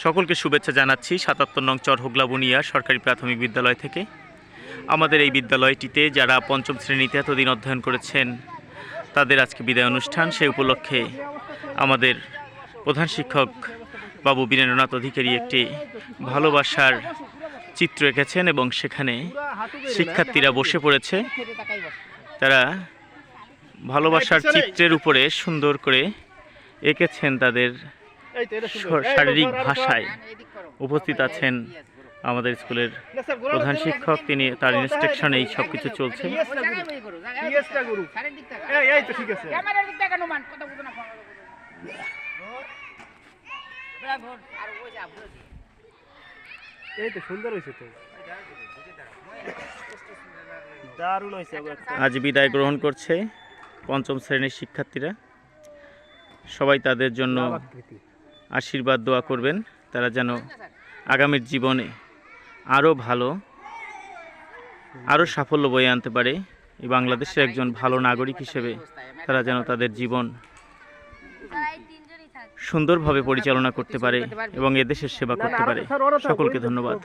সকলকে শুভেচ্ছা জানাচ্ছি ৭৭ নং চরহোগলা বুনিয়া সরকারি প্রাথমিক বিদ্যালয় থেকে। আমাদের এই বিদ্যালয়টিতে যারা পঞ্চম শ্রেণীতে এতদিন অধ্যয়ন করেছেন তাদের আজকে বিদায় অনুষ্ঠান। সেই উপলক্ষে আমাদের প্রধান শিক্ষক বাবু বীরেন্দ্রনাথ অধিকারী একটি ভালোবাসার চিত্র এঁকেছেন এবং সেখানে শিক্ষার্থীরা বসে পড়েছে। তারা ভালোবাসার চিত্রের উপরে সুন্দর করে এঁকেছেন তাদের শারীরিক ভাষায়। উপস্থিত আছেন আমাদের স্কুলের প্রধান শিক্ষক, তিনি তার ইনস্ট্রাকশনে এই সব কিছু চলছে। আজ বিদায় গ্রহণ করছে পঞ্চম শ্রেণীর শিক্ষার্থীরা। সবাই তাদের জন্য আশীর্বাদ দোয়া করবেন, তারা যেন আগামীর জীবনে আরও ভালো, আরও সাফল্য বয়ে আনতে পারে। এই বাংলাদেশের একজন ভালো নাগরিক হিসেবে তারা যেন তাদের জীবন সুন্দরভাবে পরিচালনা করতে পারে এবং এদেশের সেবা করতে পারে। সকলকে ধন্যবাদ।